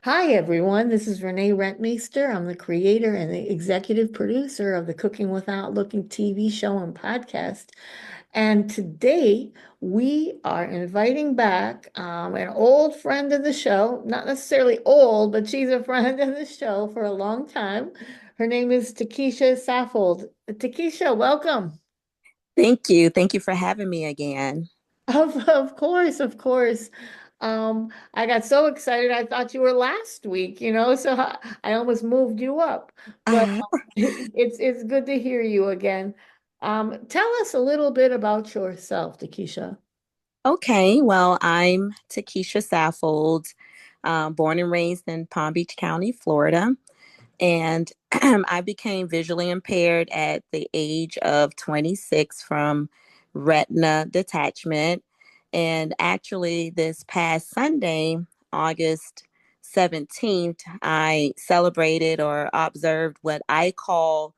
Hi, everyone. This is Renee Rentmeester. I'm the creator and the executive producer of the Cooking Without Looking TV show and podcast. And today we are inviting back an old friend of the show, not necessarily old, but she's a friend of the show for a long time. Her name is Tekesha Saffold. Tekesha, welcome. Thank you. Thank you for having me again. Of course, of course. I got so excited I thought you were last week, so I almost moved you up. But Uh, it's good to hear you again. Tell us a little bit about yourself, Takesha. okay, well, I'm Tekesha Saffold, born and raised in Palm Beach County, Florida. And I became visually impaired at the age of 26 from retina detachment. And actually, this past Sunday, August 17th, I celebrated or observed what I call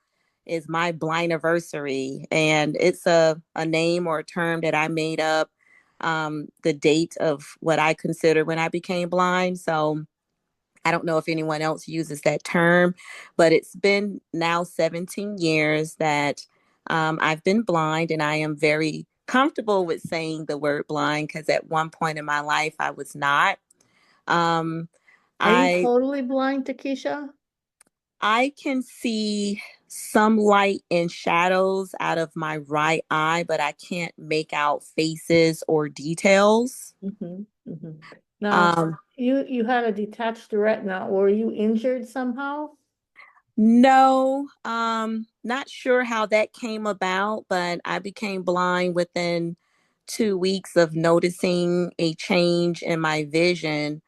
is my blind anniversary. And it's a name or a term that I made up, the date of what I considered when I became blind. So I don't know if anyone else uses that term, but it's been now 17 years that I've been blind, and I am very comfortable with saying the word blind because at one point in my life I was not. Um, Are you I totally blind, Takesha? I can see some light and shadows out of my right eye, but I can't make out faces or details. Hmm. Now, Um, you had a detached retina. Were you injured somehow? No, not sure how that came about, but I became blind within 2 weeks of noticing a change in my vision,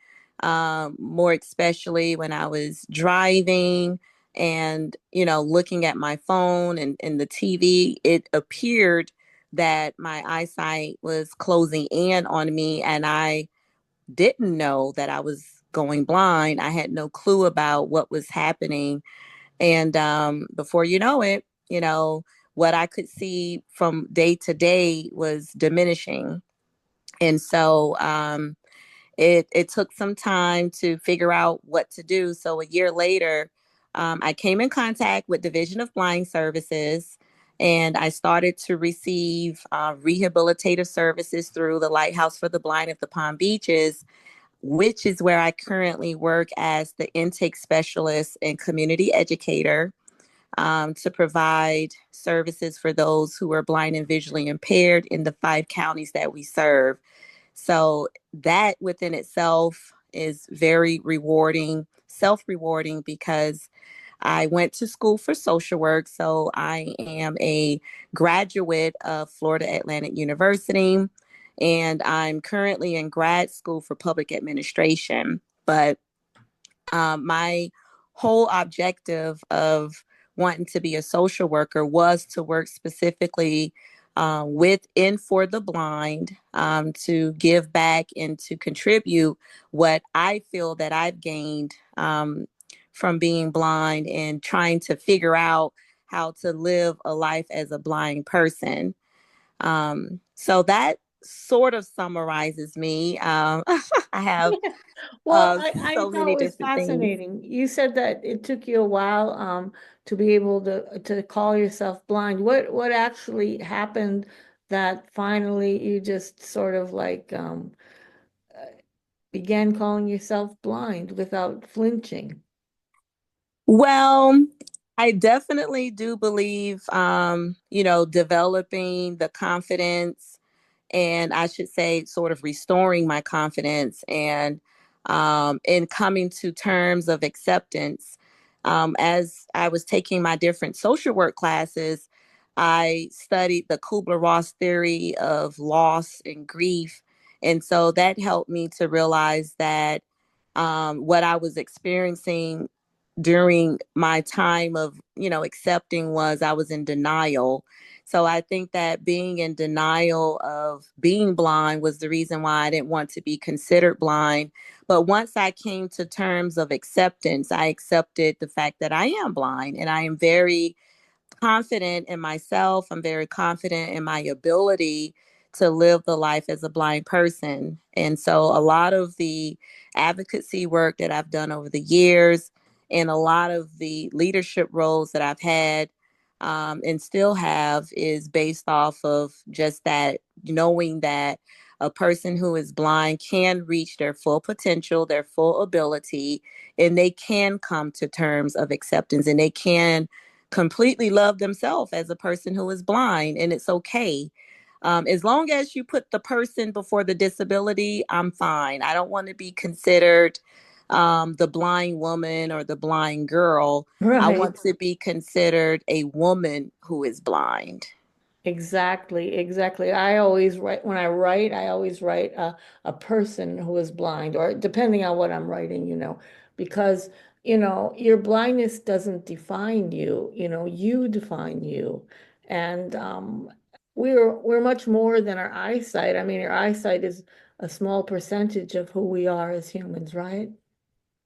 more especially when I was driving and, looking at my phone and the TV. It appeared that my eyesight was closing in on me, and I didn't know that I was going blind. I had no clue about what was happening, and before you know it, what I could see from day to day was diminishing. And so it took some time to figure out what to do. So a year later, I came in contact with Division of Blind Services, and I started to receive rehabilitative services through the Lighthouse for the Blind of the Palm Beaches, which is where I currently work as the intake specialist and community educator, to provide services for those who are blind and visually impaired in the 5 counties that we serve. So that within itself is very rewarding, self rewarding, because I went to school for social work. So I am a graduate of Florida Atlantic University, and I'm currently in grad school for public administration. But my whole objective of wanting to be a social worker was to work specifically with and for the blind, to give back and to contribute what I feel that I've gained from being blind and trying to figure out how to live a life as a blind person. So that sort of summarizes me. I have Well, I so thought many it was different things. fascinating. You said that it took you a while to be able to call yourself blind. What actually happened that finally you just sort of like uh, began calling yourself blind without flinching? Well, I definitely do believe, developing the confidence, and I should say, sort of restoring my confidence, and in coming to terms of acceptance. As I was taking my different social work classes, I studied the Kubler-Ross theory of loss and grief. And so that helped me to realize that what I was experiencing during my time of, accepting was I was in denial. So I think that being in denial of being blind was the reason why I didn't want to be considered blind. But once I came to terms of acceptance, I accepted the fact that I am blind, and I am very confident in myself. I'm very confident in my ability to live the life as a blind person. And so a lot of the advocacy work that I've done over the years and a lot of the leadership roles that I've had and still have is based off of just that, knowing that a person who is blind can reach their full potential, their full ability, and they can come to terms of acceptance and they can completely love themselves as a person who is blind, and it's okay. As long as you put the person before the disability, I'm fine. I don't want to be considered the blind woman or the blind girl. I Right. want to be considered a woman who is blind. Exactly, exactly. I always write, when I write, I always write a person who is blind, or depending on what I'm writing, because, your blindness doesn't define you, you define you. And we're much more than our eyesight. I mean, our eyesight is a small percentage of who we are as humans, right?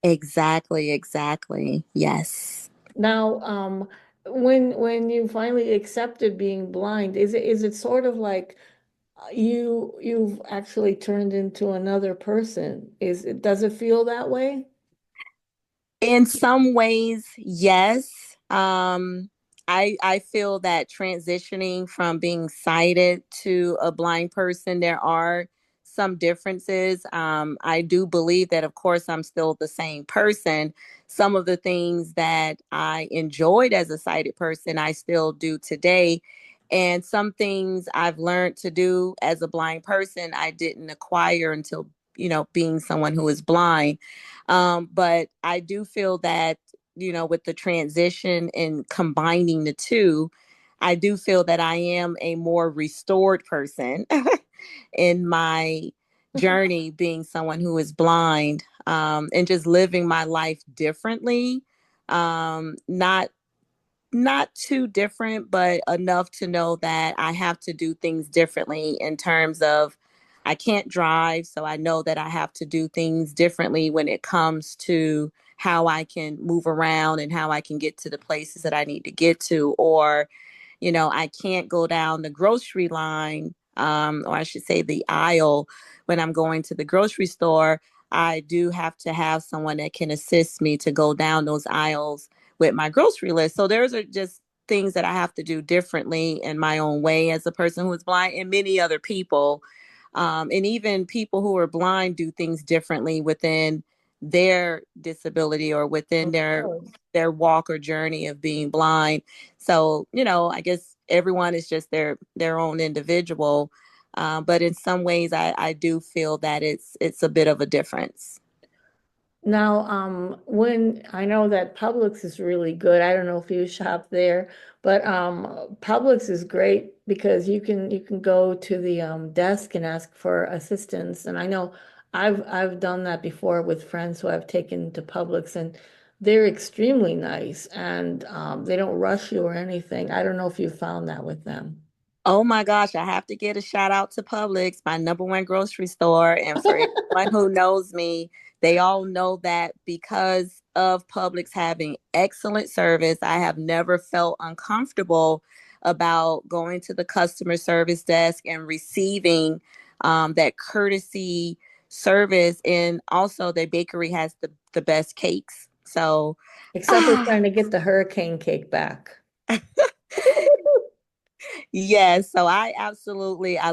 Exactly, exactly. Yes. Now, when you finally accepted being blind, is it sort of like you've actually turned into another person? Does it feel that way? In some ways, yes. I feel that transitioning from being sighted to a blind person, there are some differences. I do believe that, of course, I'm still the same person. Some of the things that I enjoyed as a sighted person, I still do today. And some things I've learned to do as a blind person, I didn't acquire until, being someone who is blind. But I do feel that, with the transition and combining the two, I do feel that I am a more restored person in my journey being someone who is blind, and just living my life differently. Not too different, but enough to know that I have to do things differently in terms of I can't drive, so I know that I have to do things differently when it comes to how I can move around and how I can get to the places that I need to get to. Or, I can't go down the grocery line, or I should say the aisle when I'm going to the grocery store. I do have to have someone that can assist me to go down those aisles with my grocery list. So those are just things that I have to do differently in my own way as a person who is blind, and many other people. And even people who are blind do things differently within their disability or within Of course. their walk or journey of being blind. So, I guess everyone is just their own individual. But in some ways I do feel that it's a bit of a difference. Now, when I know that Publix is really good, I don't know if you shop there, but Publix is great because you can go to the desk and ask for assistance. And I know I've done that before with friends who I've taken to Publix, and they're extremely nice, and they don't rush you or anything. I don't know if you found that with them. Oh my gosh, I have to get a shout out to Publix, my number one grocery store. And for everyone who knows me, they all know that because of Publix having excellent service, I have never felt uncomfortable about going to the customer service desk and receiving that courtesy service. And also, their bakery has the best cakes. So, Except for ah, trying to get the hurricane cake back. yes, so I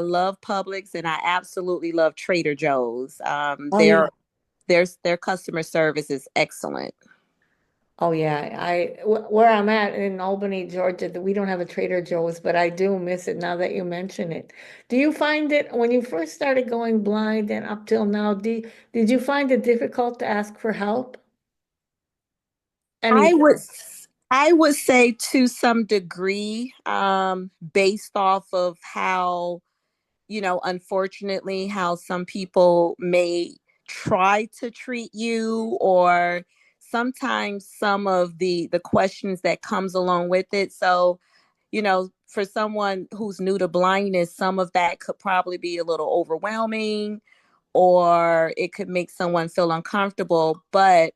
love Publix and I absolutely love Trader Joe's. Oh yeah. Their customer service is excellent. Oh yeah, where I'm at in Albany, Georgia, we don't have a Trader Joe's, but I do miss it now that you mention it. Do you find it when you first started going blind and up till now, did you find it difficult to ask for help? I Anything? would I would say to some degree, based off of how, unfortunately, how some people may try to treat you, or sometimes some of the questions that comes along with it. So, for someone who's new to blindness, some of that could probably be a little overwhelming, or it could make someone feel uncomfortable. But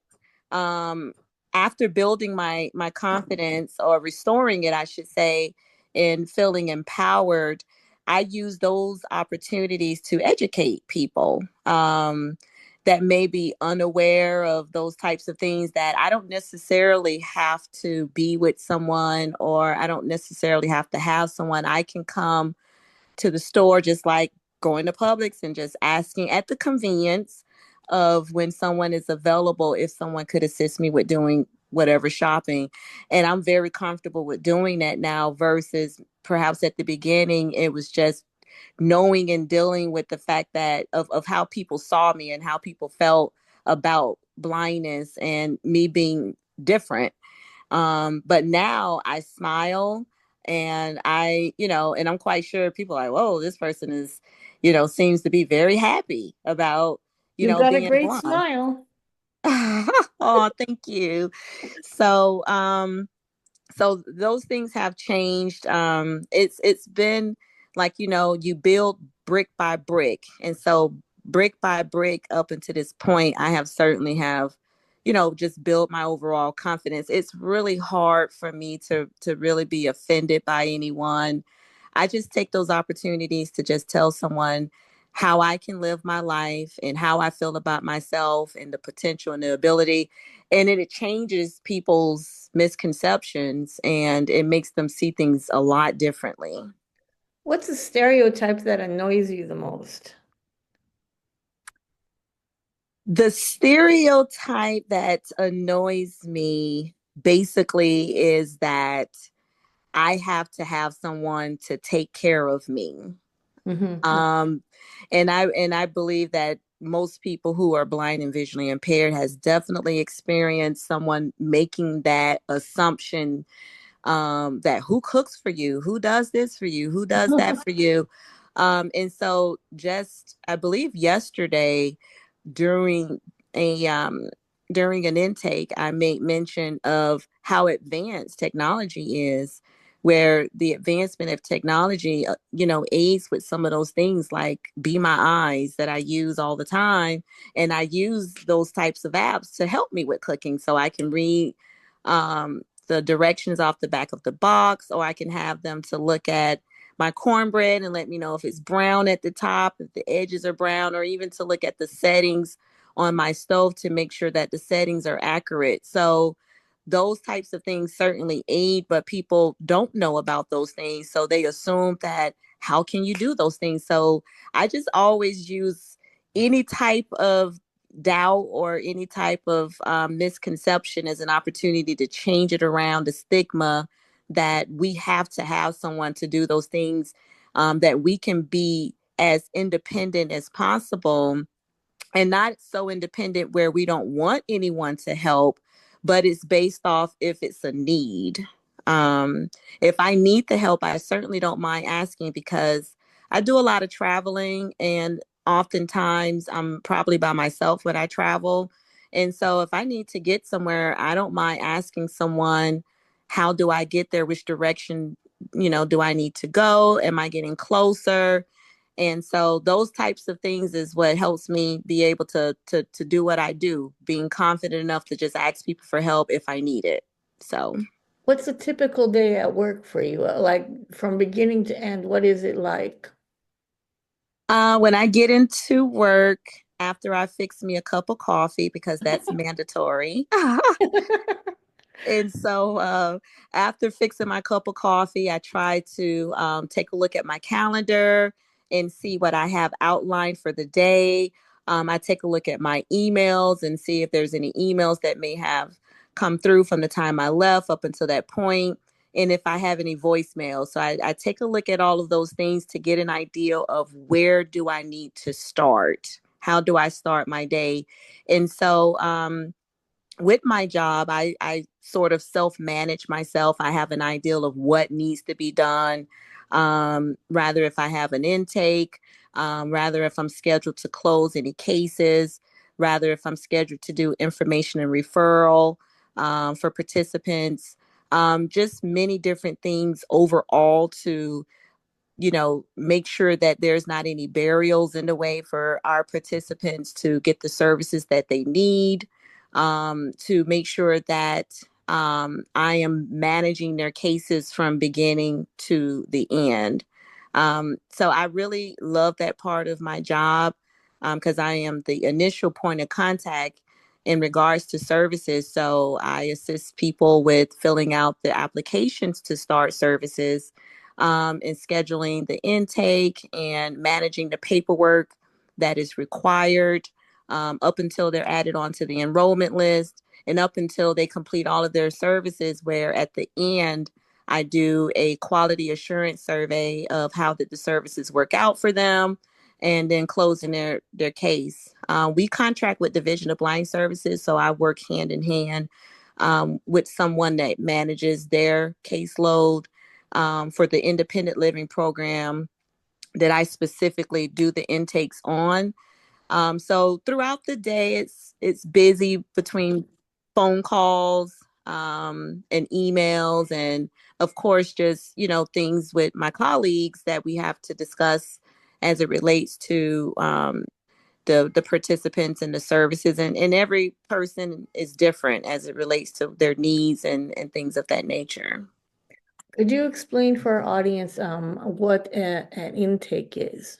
um, after building my confidence, or restoring it, I should say, and feeling empowered, I use those opportunities to educate people that may be unaware of those types of things, that I don't necessarily have to be with someone, or I don't necessarily have to have someone. I can come to the store just like going to Publix and just asking at the convenience of when someone is available if someone could assist me with doing whatever shopping. And I'm very comfortable with doing that now versus perhaps at the beginning it was just knowing and dealing with the fact that of how people saw me and how people felt about blindness and me being different. But now I smile and and I'm quite sure people are like, whoa, this person is, seems to be very happy about, You got a being great blind. smile. Oh, thank you. So, so those things have changed. It's been like, you build brick by brick. And so brick by brick up until this point, I have certainly have, just built my overall confidence. It's really hard for me to really be offended by anyone. I just take those opportunities to just tell someone how I can live my life and how I feel about myself and the potential and the ability, and then it changes people's misconceptions and it makes them see things a lot differently. What's a stereotype that annoys you the most? The stereotype that annoys me basically is that I have to have someone to take care of me. Hmm. Um, and I believe that most people who are blind and visually impaired has definitely experienced someone making that assumption, that who cooks for you, who does this for you, who does that for you. And so just I believe yesterday during a during an intake, I made mention of how advanced technology is, where the advancement of technology, aids with some of those things like Be My Eyes that I use all the time. And I use those types of apps to help me with cooking. So I can read the directions off the back of the box, or I can have them to look at my cornbread and let me know if it's brown at the top, if the edges are brown, or even to look at the settings on my stove to make sure that the settings are accurate. So those types of things certainly aid, but people don't know about those things. So they assume that how can you do those things? So I just always use any type of doubt or any type of misconception as an opportunity to change it around the stigma that we have to have someone to do those things, that we can be as independent as possible, and not so independent where we don't want anyone to help, but it's based off if it's a need. Um, if I need the help, I certainly don't mind asking because I do a lot of traveling, and oftentimes I'm probably by myself when I travel. And so if I need to get somewhere, I don't mind asking someone, how do I get there? Which direction, do I need to go? Am I getting closer? And so those types of things is what helps me be able to do what I do, being confident enough to just ask people for help if I need it. So What's a typical day at work for you? Like from beginning to end, what is it like? when I get into work after I fix me a cup of coffee, because that's mandatory. And so after fixing my cup of coffee, I try to take a look at my calendar and see what I have outlined for the day. I take a look at my emails and see if there's any emails that may have come through from the time I left up until that point, and if I have any voicemails. So I take a look at all of those things to get an idea of where do I need to start? How do I start my day? And so with my job, I sort of self manage myself. I have an ideal of what needs to be done. Rather, if I have an intake, rather, if I'm scheduled to close any cases, rather, if I'm scheduled to do information and referral for participants, just many different things overall to make sure that there's not any burials in the way for our participants to get the services that they need, to make sure that I am managing their cases from beginning to the end. So I really love that part of my job because I am the initial point of contact in regards to services. So I assist people with filling out the applications to start services, and scheduling the intake and managing the paperwork that is required, up until they're added onto the enrollment list and up until they complete all of their services, where at the end, I do a quality assurance survey of how did the services work out for them, and then closing their case. We contract with Division of Blind Services, so I work hand in hand with someone that manages their caseload for the independent living program that I specifically do the intakes on. So throughout the day, it's busy between phone calls, and emails, and of course, just things with my colleagues that we have to discuss as it relates to the participants and the services, and every person is different as it relates to their needs and things of that nature. Could you explain for our audience what an intake is?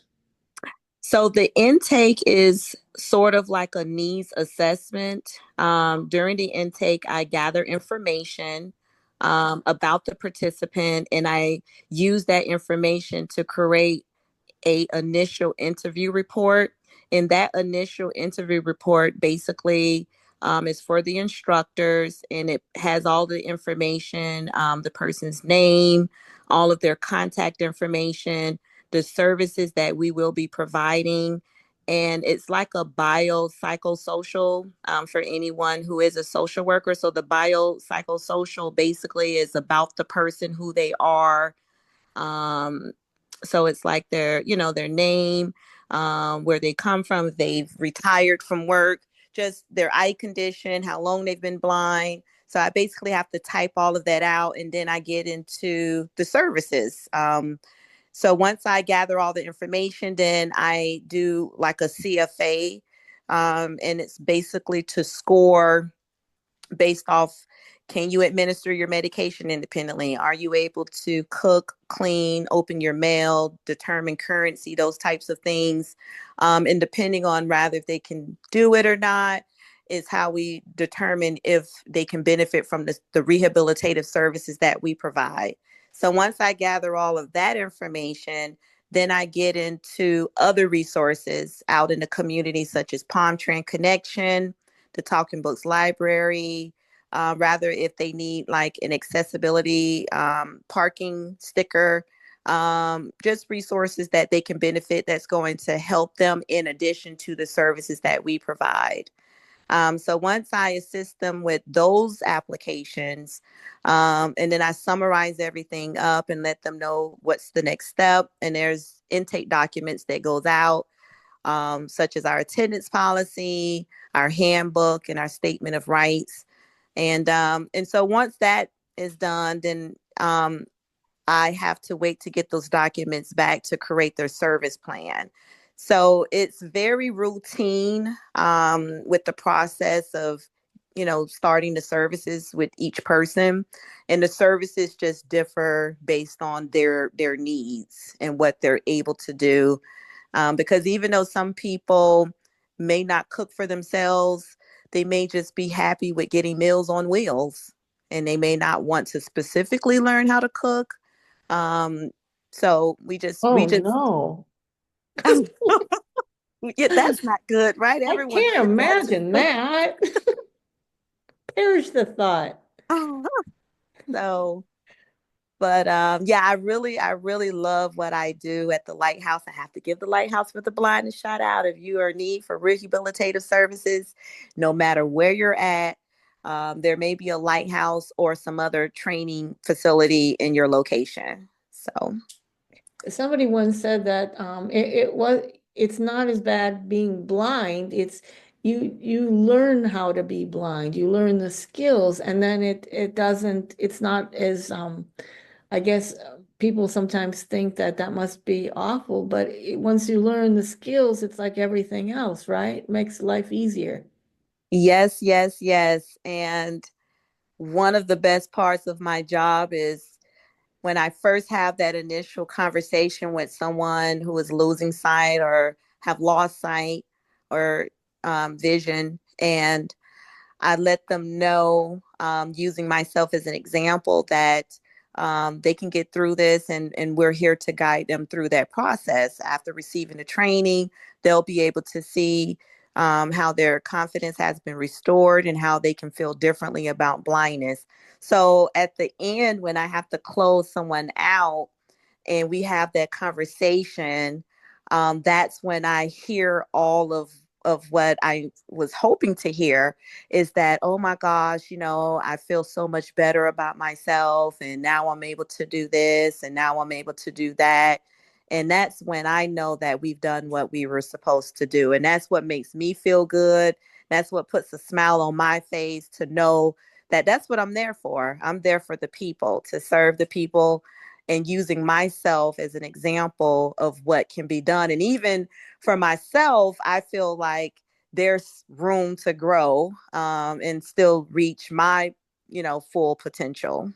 So the intake is sort of like a needs assessment. During the intake, I gather information about the participant, and I use that information to create a initial interview report. And that initial interview report basically is for the instructors, and it has all the information, the person's name, all of their contact information, the services that we will be providing. And it's like a biopsychosocial for anyone who is a social worker. So the biopsychosocial basically is about the person, who they are, um, so it's like their name, where they come from, if they've retired from work, just their eye condition, how long they've been blind. So I basically have to type all of that out, and then I get into the services. So once I gather all the information, then I do like a CFA, and it's basically to score based off, can you administer your medication independently? Are you able to cook, clean, open your mail, determine currency, those types of things? And depending on rather if they can do it or not, is how we determine if they can benefit from the rehabilitative services that we provide. So once I gather all of that information, then I get into other resources out in the community, such as Palm Trend Connection, the Talking Books Library, rather if they need like an accessibility parking sticker, just resources that they can benefit that's going to help them in addition to the services that we provide. So once I assist them with those applications, and then I summarize everything up and let them know what's the next step, and there's intake documents that goes out, such as our attendance policy, our handbook, and our statement of rights. And so once that is done, then I have to wait to get those documents back to create their service plan. So it's very routine with the process of, starting the services with each person, and the services just differ based on their needs and what they're able to do, because even though some people may not cook for themselves, they may just be happy with getting Meals on Wheels, and they may not want to specifically learn how to cook. Um, so we Oh just no, yeah, that's not good, right? I Everyone can't should want to imagine that. Perish the thought. cook. So but yeah, I really love what I do at the Lighthouse. I have to give the Lighthouse for the Blind a shout out. If you are in need for rehabilitative services, no matter where you're at, there may be a Lighthouse or some other training facility in your location. So Somebody once said that it's not as bad being blind. It's you learn how to be blind. You learn the skills, and then it doesn't. It's not as I guess people sometimes think that that must be awful, but once you learn the skills, it's like everything else, right? It makes life easier. yes, yes, yes. And one of the best parts of my job is when I first have that initial conversation with someone who is losing sight or have lost sight or vision, and I let them know, using myself as an example, that they can get through this, and we're here to guide them through that process. After receiving the training, they'll be able to see how their confidence has been restored and how they can feel differently about blindness. So at the end, when I have to close someone out, and we have that conversation, that's when I hear all of what I was hoping to hear, is that, oh my gosh, I feel so much better about myself, and now I'm able to do this, and now I'm able to do that. And that's when I know that we've done what we were supposed to do. And that's what makes me feel good. That's what puts a smile on my face, to know that that's what I'm there for. I'm there for the people, to serve the people, and using myself as an example of what can be done. And even for myself, I feel like there's room to grow, and still reach my, full potential.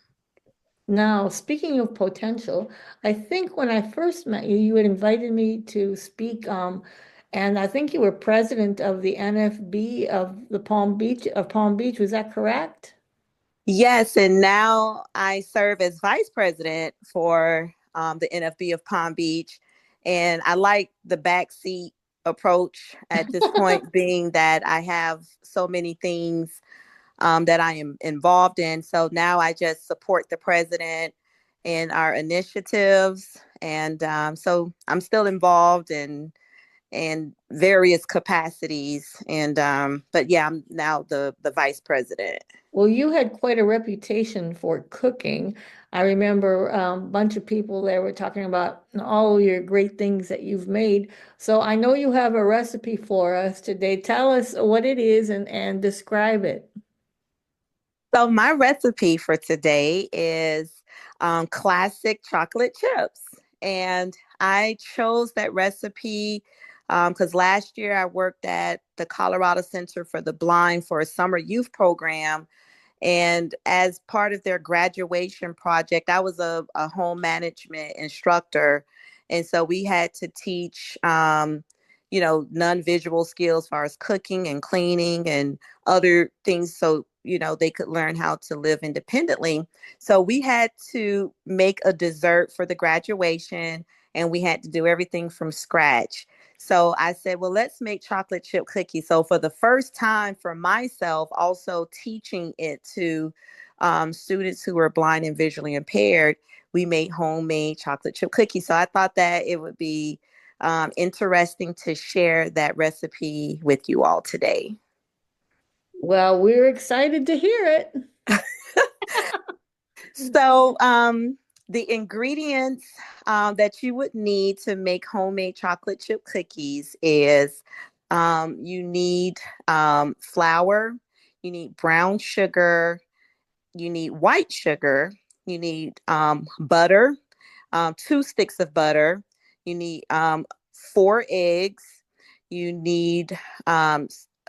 Now, speaking of potential, I think when I first met you, you had invited me to speak, and I think you were president of the NFB of Palm Beach. Was that correct? Yes, and now I serve as vice president for the NFB of Palm Beach. And I like the backseat approach at this point, being that I have so many things that I am involved in. So now I just support the president in our initiatives. And so I'm still involved in various capacities. And but yeah, I'm now the vice president. Well, you had quite a reputation for cooking. I remember a bunch of people there were talking about all your great things that you've made. So I know you have a recipe for us today. Tell us what it is and describe it. So my recipe for today is classic chocolate chips. And I chose that recipe because last year I worked at the Colorado Center for the Blind for a summer youth program. And as part of their graduation project, I was a home management instructor. And so we had to teach, non-visual skills as far as cooking and cleaning and other things. So, they could learn how to live independently. So we had to make a dessert for the graduation, and we had to do everything from scratch. So I said, well, let's make chocolate chip cookies. So for the first time for myself, also teaching it to students who are blind and visually impaired, we made homemade chocolate chip cookies. So I thought that it would be interesting to share that recipe with you all today. Well, we're excited to hear it. So, the ingredients that you would need to make homemade chocolate chip cookies is, you need flour, you need brown sugar, you need white sugar, you need butter, 2 sticks of butter, you need 4 eggs, you need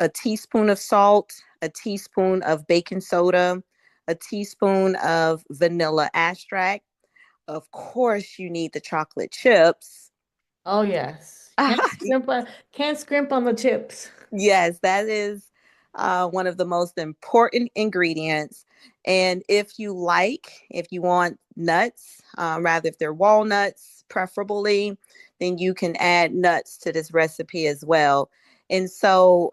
a teaspoon of salt, a teaspoon of baking soda, a teaspoon of vanilla extract. Of course, you need the chocolate chips. Oh yes. Can't scrimp on the chips. Yes, that is one of the most important ingredients. And if you want nuts, rather if they're walnuts, preferably, then you can add nuts to this recipe as well. And so,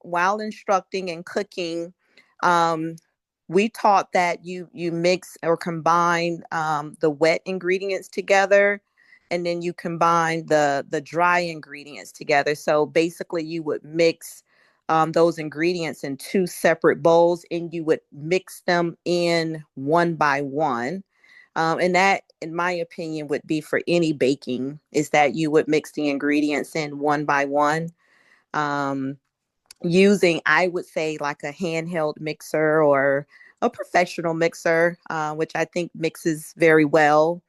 while instructing and cooking, um, we taught that you mix or combine the wet ingredients together, and then you combine the dry ingredients together. So basically, you would mix those ingredients in 2 separate bowls, and you would mix them in one by one. And that, in my opinion, would be for any baking, is that you would mix the ingredients in one by one. Um, Using, I would say, like a handheld mixer or a professional mixer, which I think mixes very well.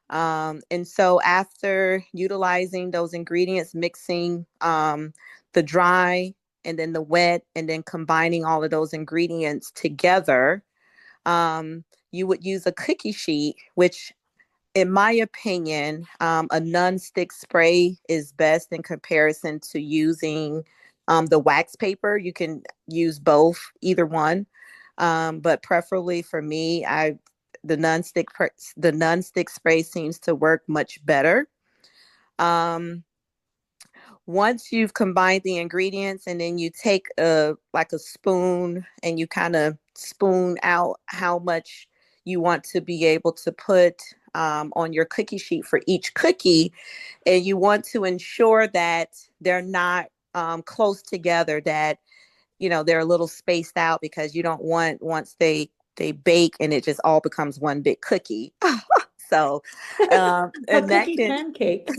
And so after utilizing those ingredients, mixing the dry and then the wet, and then combining all of those ingredients together, you would use a cookie sheet, which In my opinion, a non-stick spray is best in comparison to using the wax paper. You can use both, either one, but preferably for me, I the the non-stick spray seems to work much better. Um, Once you've combined the ingredients, and then you take a spoon and you kind of spoon out how much you want to be able to put on your cookie sheet for each cookie, and you want to ensure that they're not close together, that they're a little spaced out, because you don't want, once they bake and it just all becomes one big cookie. So A and that cookie can pancake.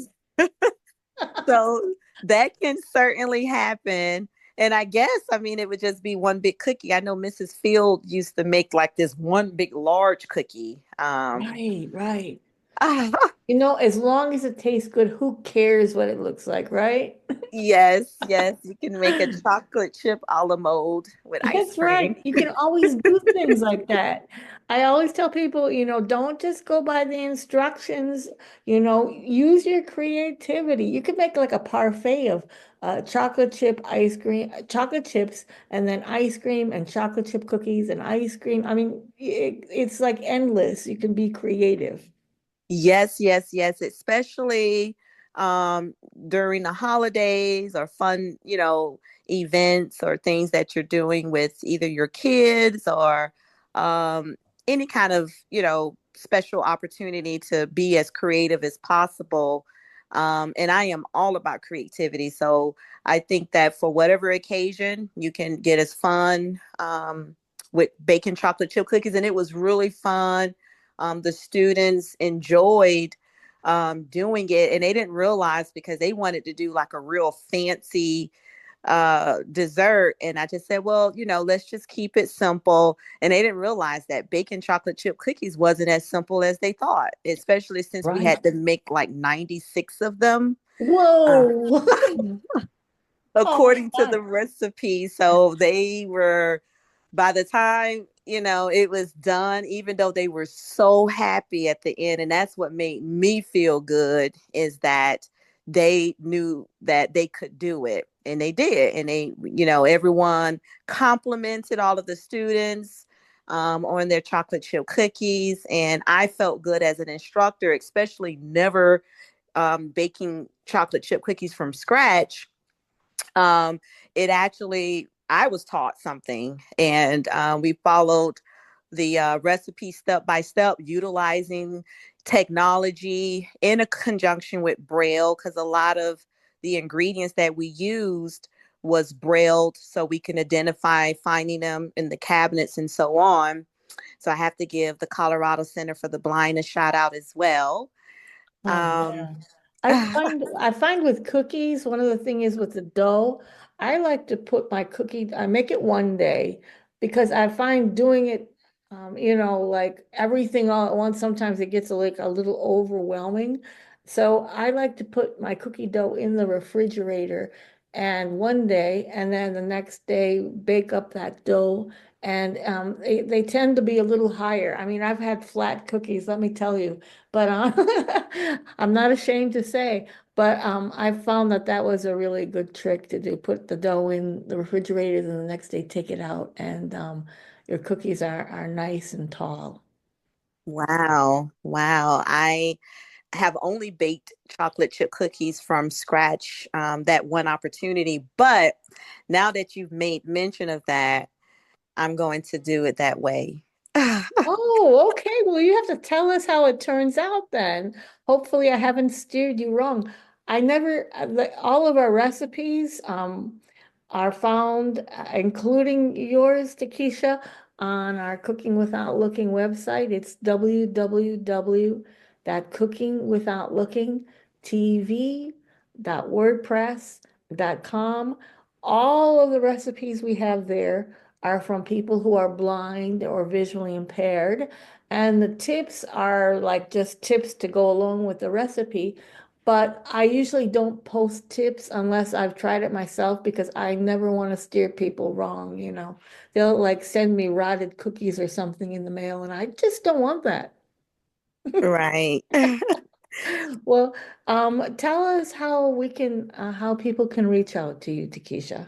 so that can certainly happen. And I guess, I mean, it would just be one big cookie. I know Mrs. Field used to make like this one big large cookie. Right, right. As long as it tastes good, who cares what it looks like, right? Yes, yes, you can make a chocolate chip a la mode with ice That's cream. right. You can always do things like that. I always tell people, don't just go by the instructions, use your creativity. You could make like a parfait of chocolate chip ice cream, chocolate chips, and then ice cream and chocolate chip cookies and ice cream. I mean, it's like endless. You can be creative. Yes, yes, yes, especially um during the holidays or fun, events or things that you're doing with either your kids or um any kind of, special opportunity to be as creative as possible. And I am all about creativity. So I think that for whatever occasion, you can get as fun with baking chocolate chip cookies. And it was really fun. The students enjoyed doing it, and they didn't realize, because they wanted to do like a real fancy dessert. And I just said, well, let's just keep it simple. And they didn't realize that baking chocolate chip cookies wasn't as simple as they thought, especially since we Right. had to make like 96 of them. Uh, Whoa. Oh my according to God. the recipe. So they were, by the time, it was done, even though they were so happy at the end. And that's what made me feel good, is that they knew that they could do it. And they did. And everyone complimented all of the students on their chocolate chip cookies. And I felt good as an instructor, especially never baking chocolate chip cookies from scratch. um, it actually, I was taught something, and we followed the recipe step by step, utilizing technology in a conjunction with Braille, because a lot of the ingredients that we used was brailled, so we can identify finding them in the cabinets and so on. So I have to give the Colorado Center for the Blind a shout out as well. Oh Um, man. I find with cookies, one of the thing is with the dough, I like to put my cookie, I make it one day because I find doing it, like everything all at once, sometimes it gets like a little overwhelming. So I like to put my cookie dough in the refrigerator and one day, and then the next day bake up that dough. And they tend to be a little higher. I mean, I've had flat cookies, let me tell you. But I'm not ashamed to say, but I found that that was a really good trick to do. Put the dough in the refrigerator, and the next day take it out, and your cookies are nice and tall. wow, wow. I have only baked chocolate chip cookies from scratch, that one opportunity. But now that you've made mention of that, I'm going to do it that way. Oh, okay. Well, you have to tell us how it turns out then. Hopefully, I haven't steered you wrong. I never, all of our recipes are found, including yours, Takesha, on our Cooking Without Looking website. It's www.cookingwithoutlookingtv.wordpress.com. All of the recipes we have there are from people who are blind or visually impaired. And the tips are like just tips to go along with the recipe. But I usually don't post tips unless I've tried it myself because I never want to steer people wrong. They'll like send me rotted cookies or something in the mail, and I just don't want that. Right. Well, tell us how we can, how people can reach out to you, Tekesha.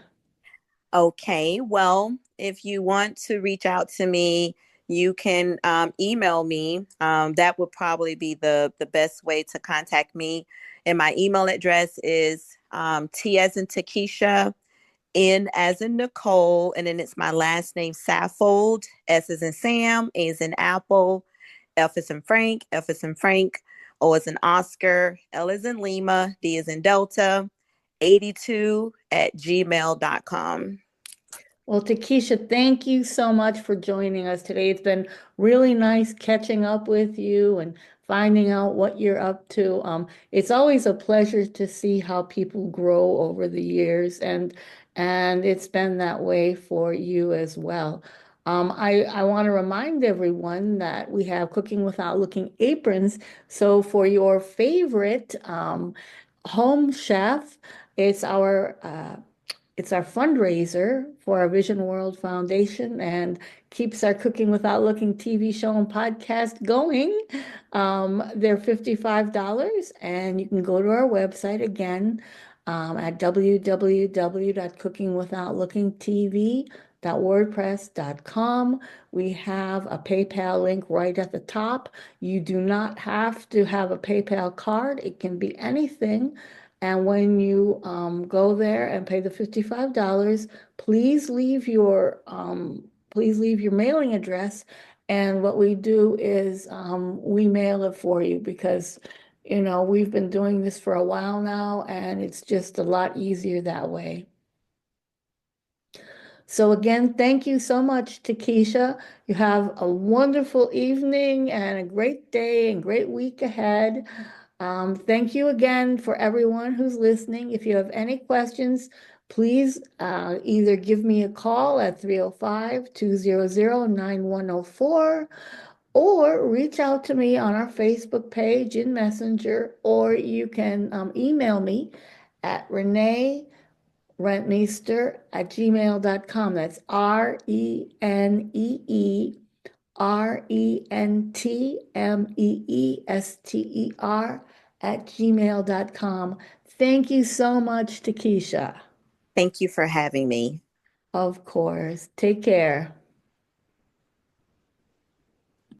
Okay. Well, if you want to reach out to me, you can email me. That would probably be the best way to contact me. And my email address is T as in Takesha, N as in Nicole, and then it's my last name, Saffold, S as in Sam, A as in Apple, F as in Frank, F as in Frank, O as in Oscar, L as in Lima, D as in Delta, 82 at gmail.com. Well, Takesha, thank you so much for joining us today. It's been really nice catching up with you and finding out what you're up to. It's always a pleasure to see how people grow over the years, and it's been that way for you as well. I want to remind everyone that we have Cooking Without Looking aprons. So for your favorite home chef, it's our fundraiser for our Vision World Foundation and keeps our Cooking Without Looking TV show and podcast going. They're $55, and you can go to our website again at www.cookingwithoutlookingtv.wordpress.com. We have a PayPal link right at the top. You do not have to have a PayPal card, it can be anything. And when you go there and pay the $55, please leave your please leave your mailing address. And what we do is we mail it for you because we've been doing this for a while now, and it's just a lot easier that way. So again, thank you so much, Tekesha. You have a wonderful evening and a great day and great week ahead. Thank you again for everyone who's listening. If you have any questions, please either give me a call at 305-200-9104 or reach out to me on our Facebook page in Messenger, or you can email me at reneerentmeester@gmail.com. That's RENEERENTMEESTER@gmail.com. Thank you so much, Tekesha. Thank you for having me. Of course. Take care.